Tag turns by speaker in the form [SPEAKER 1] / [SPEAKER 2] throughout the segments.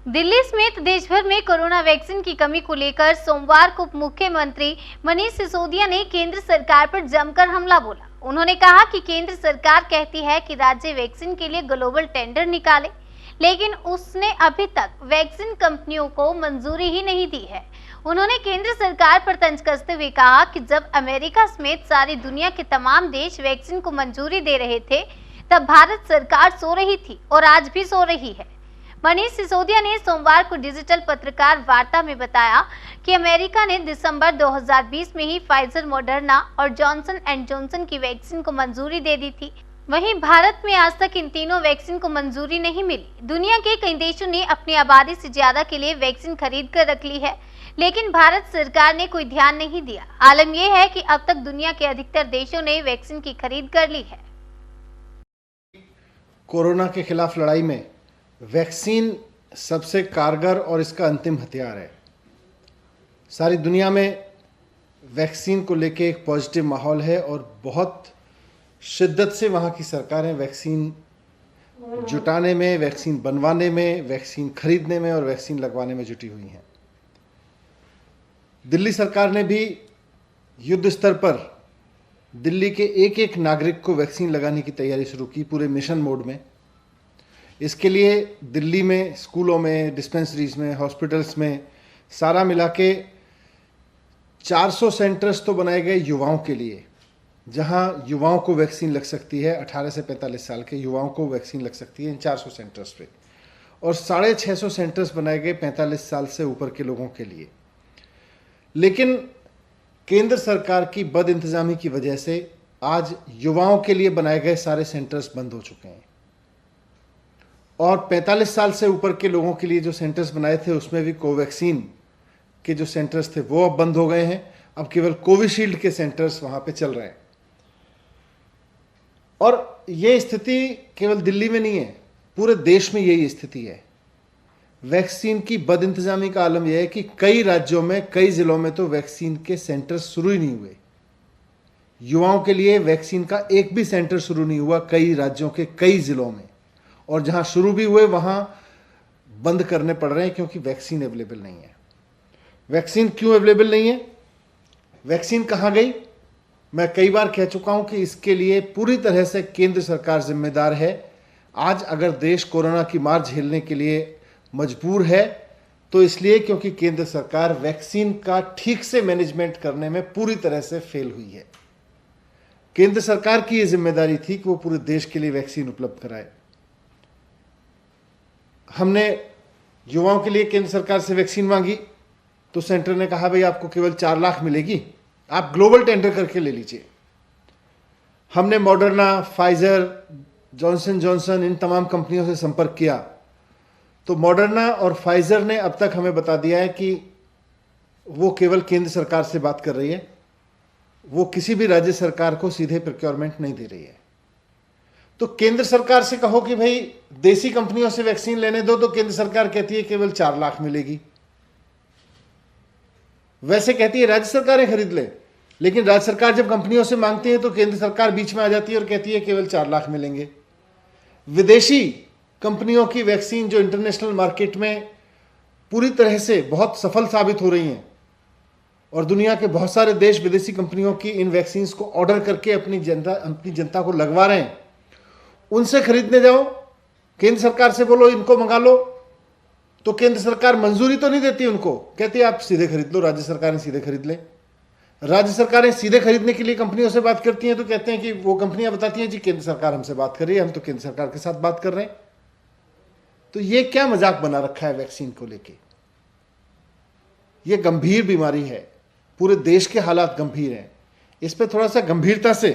[SPEAKER 1] दिल्ली समेत देश भर में कोरोना वैक्सीन की कमी को लेकर सोमवार को उप मुख्यमंत्री मनीष सिसोदिया ने केंद्र सरकार पर जमकर हमला बोला। उन्होंने कहा कि केंद्र सरकार कहती है कि राज्य वैक्सीन के लिए ग्लोबल टेंडर निकाले, लेकिन उसने अभी तक वैक्सीन कंपनियों को मंजूरी ही नहीं दी है। उन्होंने केंद्र सरकार पर तंज कसते हुए कहा कि जब अमेरिका समेत सारी दुनिया के तमाम देश वैक्सीन को मंजूरी दे रहे थे, तब भारत सरकार सो रही थी और आज भी सो रही है। मनीष सिसोदिया ने सोमवार को डिजिटल पत्रकार वार्ता में बताया कि अमेरिका ने दिसंबर 2020 में ही फाइजर, मॉडर्ना और जॉनसन एंड जॉनसन की वैक्सीन को मंजूरी दे दी थी। वहीं भारत में आज तक इन तीनों वैक्सीन को मंजूरी नहीं मिली। दुनिया के कई देशों ने अपनी आबादी से ज्यादा के लिए वैक्सीन खरीद कर रख ली है, लेकिन भारत सरकार ने कोई ध्यान नहीं दिया। आलम यह है कि अब तक दुनिया के अधिकतर देशों ने वैक्सीन की खरीद कर ली है।
[SPEAKER 2] कोरोना के खिलाफ लड़ाई में वैक्सीन सबसे कारगर और इसका अंतिम हथियार है। सारी दुनिया में वैक्सीन को लेके एक पॉजिटिव माहौल है और बहुत शिद्दत से वहाँ की सरकारें वैक्सीन जुटाने में, वैक्सीन बनवाने में, वैक्सीन खरीदने में और वैक्सीन लगवाने में जुटी हुई हैं। दिल्ली सरकार ने भी युद्ध स्तर पर दिल्ली के एक एक नागरिक को वैक्सीन लगाने की तैयारी शुरू की, पूरे मिशन मोड में। इसके लिए दिल्ली में स्कूलों में, डिस्पेंसरीज में, हॉस्पिटल्स में सारा मिला के 400 सेंटर्स तो बनाए गए युवाओं के लिए, जहां युवाओं को वैक्सीन लग सकती है। 18 से 45 साल के युवाओं को वैक्सीन लग सकती है इन 400 सेंटर्स पे। और 650 सेंटर्स बनाए गए 45 साल से ऊपर के लोगों के लिए। लेकिन केंद्र सरकार की बदइंतजामी की वजह से आज युवाओं के लिए बनाए गए सारे सेंटर्स बंद हो चुके हैं और 45 साल से ऊपर के लोगों के लिए जो सेंटर्स बनाए थे उसमें भी कोवैक्सीन के जो सेंटर्स थे वो अब बंद हो गए हैं। अब केवल कोविशील्ड के सेंटर्स वहां पे चल रहे हैं। और ये स्थिति केवल दिल्ली में नहीं है, पूरे देश में यही स्थिति है। वैक्सीन की बदइंतजामी का आलम यह है कि कई राज्यों में, कई जिलों में तो वैक्सीन के सेंटर्स शुरू ही नहीं हुए। युवाओं के लिए वैक्सीन का एक भी सेंटर शुरू नहीं हुआ कई राज्यों के कई जिलों में। और जहां शुरू भी हुए वहां बंद करने पड़ रहे हैं क्योंकि वैक्सीन अवेलेबल नहीं है। वैक्सीन क्यों अवेलेबल नहीं है? वैक्सीन कहां गई? मैं कई बार कह चुका हूं कि इसके लिए पूरी तरह से केंद्र सरकार जिम्मेदार है। आज अगर देश कोरोना की मार झेलने के लिए मजबूर है तो इसलिए क्योंकि केंद्र सरकार वैक्सीन का ठीक से मैनेजमेंट करने में पूरी तरह से फेल हुई है। केंद्र सरकार की यह जिम्मेदारी थी कि वो पूरे देश के लिए वैक्सीन उपलब्ध कराए। हमने युवाओं के लिए केंद्र सरकार से वैक्सीन मांगी तो सेंटर ने कहा भाई आपको केवल 4 लाख मिलेगी, आप ग्लोबल टेंडर करके ले लीजिए। हमने मॉडर्ना, फाइजर, जॉनसन जॉनसन इन तमाम कंपनियों से संपर्क किया तो मॉडर्ना और फाइजर ने अब तक हमें बता दिया है कि वो केवल केंद्र सरकार से बात कर रही है, वो किसी भी राज्य सरकार को सीधे प्रोक्योरमेंट नहीं दे रही है। तो केंद्र सरकार से कहो कि भाई देसी कंपनियों से वैक्सीन लेने दो, तो केंद्र सरकार कहती है केवल 4 लाख मिलेगी। वैसे कहती है राज्य सरकारें खरीद ले, लेकिन राज्य सरकार जब कंपनियों से मांगती है तो केंद्र सरकार बीच में आ जाती है और कहती है केवल 4 लाख मिलेंगे। विदेशी कंपनियों की वैक्सीन जो इंटरनेशनल मार्केट में पूरी तरह से बहुत सफल साबित हो रही हैं और दुनिया के बहुत सारे देश विदेशी कंपनियों की इन वैक्सीन को ऑर्डर करके अपनी जनता को लगवा रहे हैं, उनसे खरीदने जाओ, केंद्र सरकार से बोलो इनको मंगा लो, तो केंद्र सरकार मंजूरी तो नहीं देती उनको, कहती है आप सीधे खरीद लो, राज्य सरकारें सीधे खरीद ले। राज्य सरकारें सीधे खरीदने के लिए कंपनियों से बात करती हैं तो कहते हैं कि वो कंपनियां बताती हैं जी केंद्र सरकार हमसे बात कर रही है, हम तो केंद्र सरकार के साथ बात कर रहे हैं। तो ये क्या मजाक बना रखा है वैक्सीन को लेके? ये गंभीर बीमारी है, पूरे देश के हालात गंभीर हैं। इस पर थोड़ा सा गंभीरता से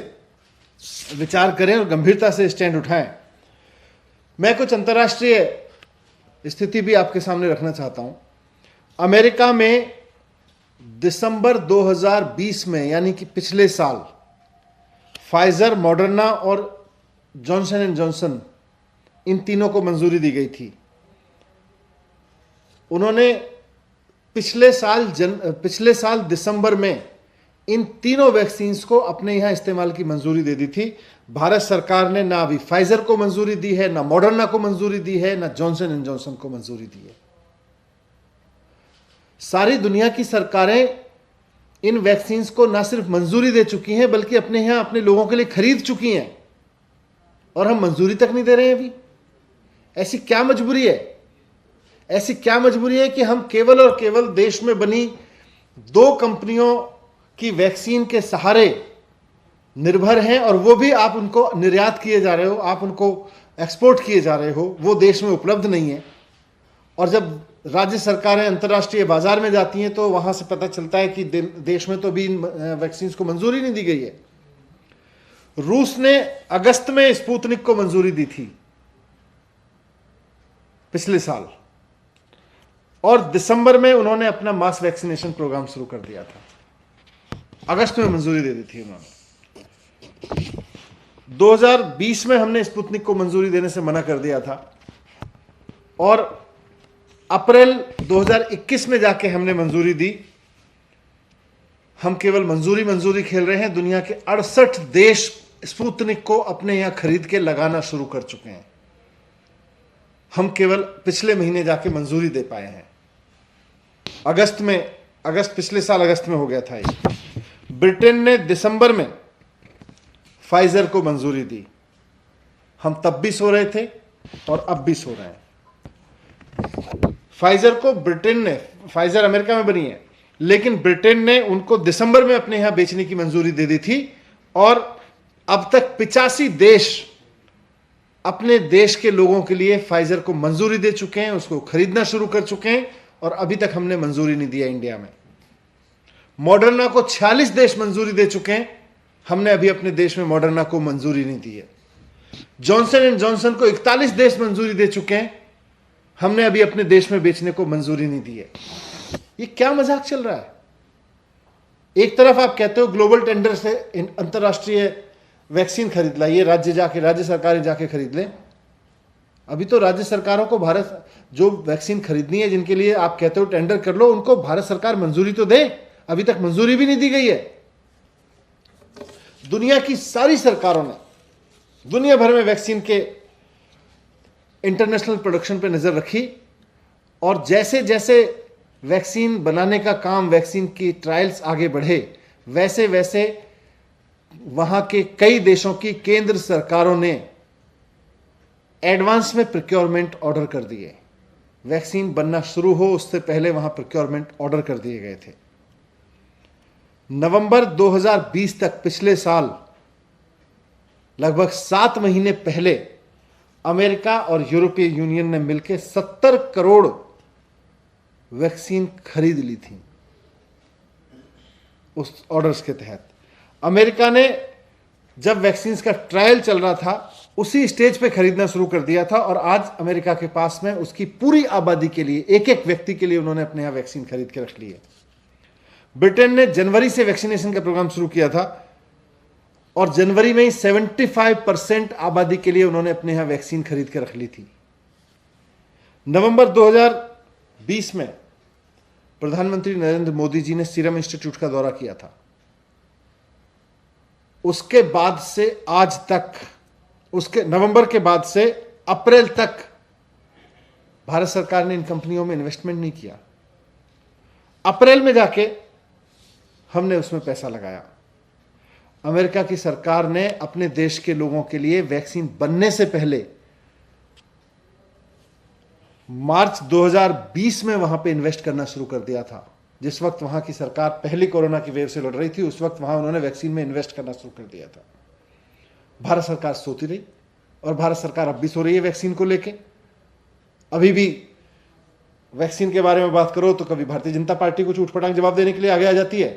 [SPEAKER 2] विचार करें और गंभीरता से स्टैंड उठाएं। मैं कुछ अंतर्राष्ट्रीय स्थिति भी आपके सामने रखना चाहता हूं। अमेरिका में दिसंबर 2020 में, यानी कि पिछले साल, फाइजर, मॉडर्ना और जॉनसन एंड जॉनसन इन तीनों को मंजूरी दी गई थी। उन्होंने पिछले साल दिसंबर में इन तीनों वैक्सीन्स को अपने यहां इस्तेमाल की मंजूरी दे दी थी। भारत सरकार ने ना अभी फाइजर को मंजूरी दी है, ना मॉडर्ना को मंजूरी दी है, ना जॉनसन एंड जॉनसन को मंजूरी दी है। सारी दुनिया की सरकारें इन वैक्सीन्स को ना सिर्फ मंजूरी दे चुकी हैं बल्कि अपने यहां अपने लोगों के लिए खरीद चुकी हैं, और हम मंजूरी तक नहीं दे रहे हैं अभी। ऐसी क्या मजबूरी है? ऐसी क्या मजबूरी है कि हम केवल और केवल देश में बनी 2 कंपनियों की वैक्सीन के सहारे निर्भर हैं, और वो भी आप उनको निर्यात किए जा रहे हो, आप उनको एक्सपोर्ट किए जा रहे हो, वो देश में उपलब्ध नहीं है। और जब राज्य सरकारें अंतर्राष्ट्रीय बाजार में जाती हैं तो वहां से पता चलता है कि देश में तो भी इन वैक्सीन को मंजूरी नहीं दी गई है। रूस ने अगस्त में स्पुतनिक को मंजूरी दी थी पिछले साल, और दिसंबर में उन्होंने अपना मास वैक्सीनेशन प्रोग्राम शुरू कर दिया था। अगस्त में मंजूरी दे दी थी उन्होंने। 2020 में हमने स्पुतनिक को मंजूरी देने से मना कर दिया था, और अप्रैल 2021 में जाके हमने मंजूरी दी। हम केवल मंजूरी खेल रहे हैं। दुनिया के 68 देश स्पुतनिक को अपने यहां खरीद के लगाना शुरू कर चुके हैं। हम केवल पिछले महीने जाके मंजूरी दे पाए हैं। पिछले साल अगस्त में हो गया था ये। ब्रिटेन ने दिसंबर में फाइजर को मंजूरी दी। हम तब भी सो रहे थे और अब भी सो रहे हैं। फाइजर को ब्रिटेन ने, फाइजर अमेरिका में बनी है, लेकिन ब्रिटेन ने उनको दिसंबर में अपने यहां बेचने की मंजूरी दे दी थी, और अब तक 85 देश अपने देश के लोगों के लिए फाइजर को मंजूरी दे चुके हैं, उसको खरीदना शुरू कर चुके हैं, और अभी तक हमने मंजूरी नहीं दिया इंडिया में। मॉडर्ना को 46 देश मंजूरी दे चुके हैं, हमने अभी अपने देश में मॉडर्ना को मंजूरी नहीं दी है। जॉनसन एंड जॉनसन को 41 देश मंजूरी दे चुके हैं, हमने अभी अपने देश में बेचने को मंजूरी नहीं दी है। ये क्या मजाक चल रहा है? एक तरफ आप कहते हो ग्लोबल टेंडर से अंतरराष्ट्रीय वैक्सीन खरीद लाइए, राज्य सरकारें जाके खरीद लें। अभी तो राज्य सरकारों को भारत जो वैक्सीन खरीदनी है, जिनके लिए आप कहते हो टेंडर कर लो, उनको भारत सरकार मंजूरी तो दे। अभी तक मंजूरी भी नहीं दी गई है। दुनिया की सारी सरकारों ने दुनिया भर में वैक्सीन के इंटरनेशनल प्रोडक्शन पे नजर रखी, और जैसे जैसे वैक्सीन बनाने का काम, वैक्सीन की ट्रायल्स आगे बढ़े, वैसे वैसे वहां के कई देशों की केंद्र सरकारों ने एडवांस में प्रोक्योरमेंट ऑर्डर कर दिए। वैक्सीन बनना शुरू हो उससे पहले वहां प्रोक्योरमेंट ऑर्डर कर दिए गए थे। नवंबर 2020 तक, पिछले साल लगभग 7 महीने पहले, अमेरिका और यूरोपीय यूनियन ने मिलकर 70 करोड़ वैक्सीन खरीद ली थी उस ऑर्डर्स के तहत। अमेरिका ने जब वैक्सीन का ट्रायल चल रहा था उसी स्टेज पे खरीदना शुरू कर दिया था, और आज अमेरिका के पास में उसकी पूरी आबादी के लिए, एक एक व्यक्ति के लिए उन्होंने अपने यहां वैक्सीन खरीद के रख ली है। ब्रिटेन ने जनवरी से वैक्सीनेशन का प्रोग्राम शुरू किया था, और जनवरी में ही 75% आबादी के लिए उन्होंने अपने यहां वैक्सीन खरीद के रख ली थी। नवंबर 2020 में प्रधानमंत्री नरेंद्र मोदी जी ने सीरम इंस्टीट्यूट का दौरा किया था। उसके बाद से आज तक, उसके नवंबर के बाद से अप्रैल तक भारत सरकार ने इन कंपनियों में इन्वेस्टमेंट नहीं किया। अप्रैल में जाके हमने उसमें पैसा लगाया। अमेरिका की सरकार ने अपने देश के लोगों के लिए वैक्सीन बनने से पहले मार्च 2020 में वहां पे इन्वेस्ट करना शुरू कर दिया था। जिस वक्त वहां की सरकार पहली कोरोना की वेव से लड़ रही थी, उस वक्त वहां उन्होंने वैक्सीन में इन्वेस्ट करना शुरू कर दिया था। भारत सरकार सोती रही, और भारत सरकार अब भी सो रही है वैक्सीन को लेके। अभी भी वैक्सीन के बारे में बात करो तो कभी भारतीय जनता पार्टी को चूटपटांग जवाब देने के लिए आगे आ जाती है,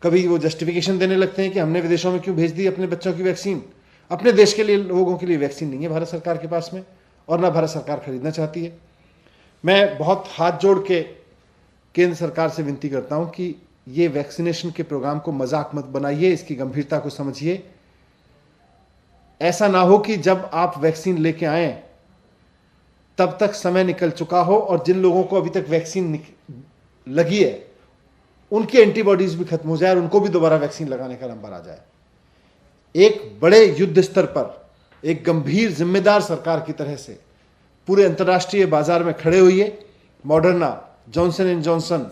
[SPEAKER 2] कभी वो जस्टिफिकेशन देने लगते हैं कि हमने विदेशों में क्यों भेज दी अपने बच्चों की वैक्सीन। अपने देश के लिए, लोगों के लिए वैक्सीन नहीं है भारत सरकार के पास में, और ना भारत सरकार खरीदना चाहती है। मैं बहुत हाथ जोड़ के केंद्र सरकार से विनती करता हूं कि ये वैक्सीनेशन के प्रोग्राम को मजाक मत बनाइए, इसकी गंभीरता को समझिए। ऐसा ना हो कि जब आप वैक्सीन लेके आए तब तक समय निकल चुका हो, और जिन लोगों को अभी तक वैक्सीन लगी है उनकी एंटीबॉडीज भी खत्म हो जाए, और उनको भी दोबारा वैक्सीन लगाने का नंबर आ जाए। एक बड़े युद्ध स्तर पर, एक गंभीर जिम्मेदार सरकार की तरह से पूरे अंतर्राष्ट्रीय बाजार में खड़े हुई है। मॉडर्ना, जॉनसन एंड जॉनसन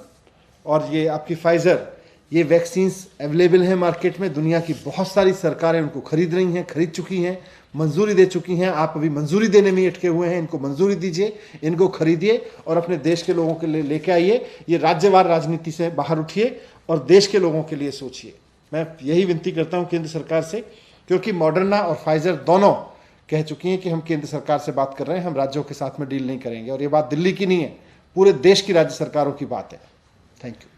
[SPEAKER 2] और ये आपकी फाइज़र, ये वैक्सीन्स अवेलेबल हैं मार्केट में। दुनिया की बहुत सारी सरकारें उनको खरीद रही हैं, खरीद चुकी हैं, मंजूरी दे चुकी हैं। आप अभी मंजूरी देने में अटके हुए हैं, इनको मंजूरी दीजिए, इनको खरीदिए और अपने देश के लोगों के लिए लेके आइए। ये राज्यवार राजनीति से बाहर उठिए और देश के लोगों के लिए सोचिए। मैं यही विनती करता हूँ केंद्र सरकार से, क्योंकि मॉडर्ना और फाइज़र दोनों कह चुकी हैं कि हम केंद्र सरकार से बात कर रहे हैं, हम राज्यों के साथ में डील नहीं करेंगे। और ये बात दिल्ली की नहीं है, पूरे देश की राज्य सरकारों की बात है। Thank you.